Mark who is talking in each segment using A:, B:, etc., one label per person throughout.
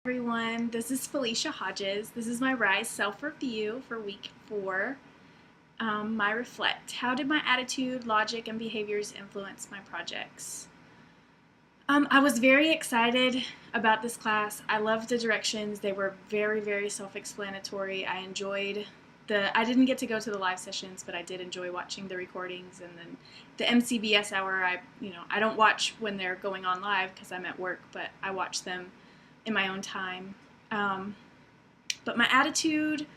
A: Everyone, this is Felicia Hodges. This is my Rise self-review for week 4. My reflect. How did my attitude, logic, and behaviors influence my projects? I was very excited about this class. I loved the directions. They were very self-explanatory. I didn't get to go to the live sessions, but I did enjoy watching the recordings. And then the MCBS hour, I don't watch when they're going on live because I'm at work, but I watch them in my own time. But my attitude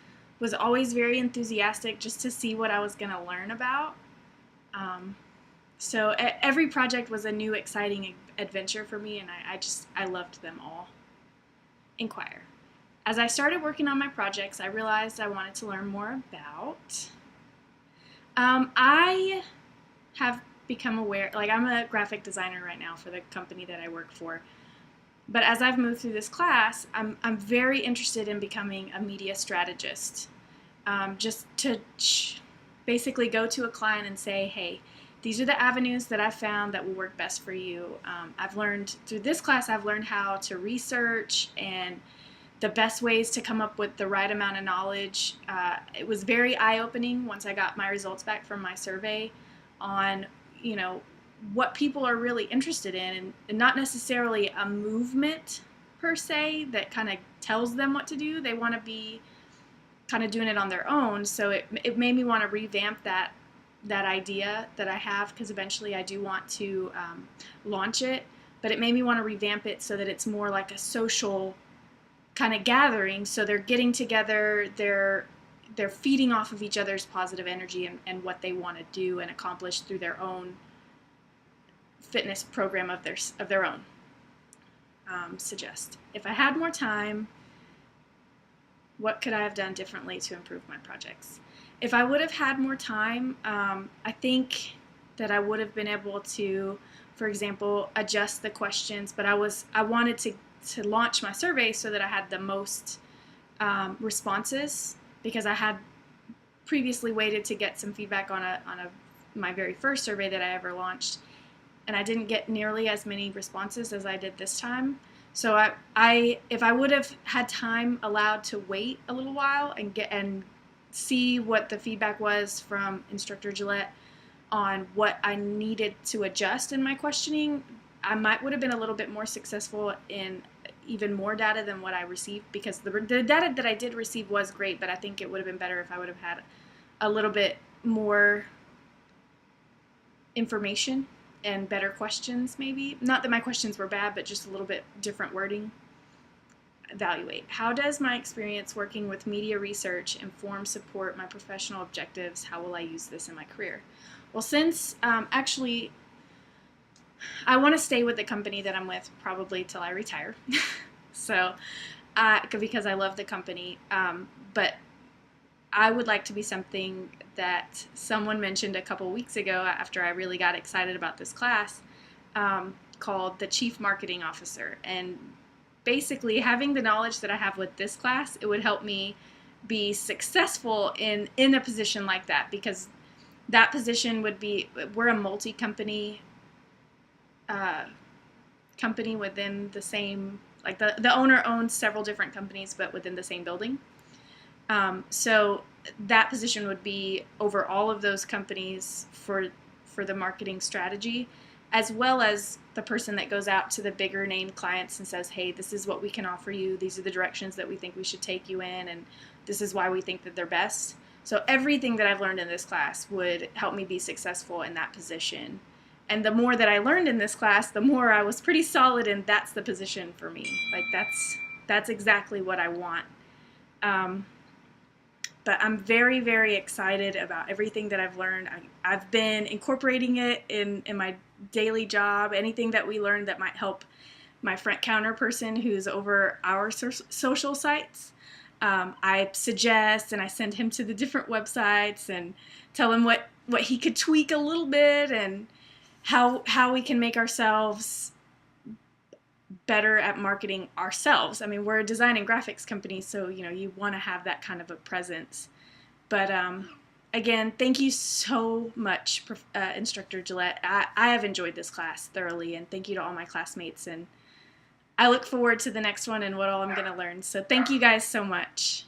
A: was always very enthusiastic just to see what I was going to learn about. So every project was a new exciting adventure for me, and I loved them all. Inquire. As I started working on my projects, I realized I wanted to learn more about. I have become aware, I'm a graphic designer right now for the company that I work for. But as I've moved through this class, I'm very interested in becoming a media strategist. Just to basically go to a client and say, hey, these are the avenues that I found that will work best for you. Through this class, I've learned how to research and the best ways to come up with the right amount of knowledge. It was very eye-opening once I got my results back from my survey on, what people are really interested in, and not necessarily a movement per se that kind of tells them what to do. They want to be kind of doing it on their own. So it made me want to revamp that idea that I have, because eventually I do want to launch it, but it made me want to revamp it so that it's more like a social kind of gathering. So they're getting together, they're feeding off of each other's positive energy and what they want to do and accomplish through their own fitness program of their own. Suggest. If I had more time, what could I have done differently to improve my projects? If I would have had more time, I think that I would have been able to, for example, adjust the questions, but I wanted to launch my survey so that I had the most responses, because I had previously waited to get some feedback on my very first survey that I ever launched, and I didn't get nearly as many responses as I did this time. So if I would have had time allowed to wait a little while and see what the feedback was from Instructor Gillette on what I needed to adjust in my questioning, I would have been a little bit more successful in even more data than what I received, because the data that I did receive was great, but I think it would have been better if I would have had a little bit more information and better questions, maybe. Not that my questions were bad, but just a little bit different wording. Evaluate. How does my experience working with media research support my professional objectives? How will I use this in my career? Well, since actually I want to stay with the company that I'm with probably till I retire. So, because I love the company, but I would like to be something that someone mentioned a couple weeks ago after I really got excited about this class, called the Chief Marketing Officer. And basically, having the knowledge that I have with this class, it would help me be successful in a position like that, because that position would be, we're a multi-company company within the same, like the owner owns several different companies, but within the same building. So that position would be over all of those companies for the marketing strategy, as well as the person that goes out to the bigger name clients and says, hey, this is what we can offer you. These are the directions that we think we should take you in, and this is why we think that they're best. So everything that I've learned in this class would help me be successful in that position. And the more that I learned in this class, the more I was pretty solid, and that's the position for me. Like that's exactly what I want. But I'm very excited about everything that I've learned. I've been incorporating it in my daily job. Anything that we learned that might help my front counter person who's over our social sites, I suggest, and I send him to the different websites and tell him what he could tweak a little bit, and how we can make ourselves better at marketing ourselves. I mean, we're a design and graphics company, so you want to have that kind of a presence. But again, thank you so much, Instructor Gillette. I have enjoyed this class thoroughly, and thank you to all my classmates. And I look forward to the next one and what all I'm going to learn. So thank you guys so much.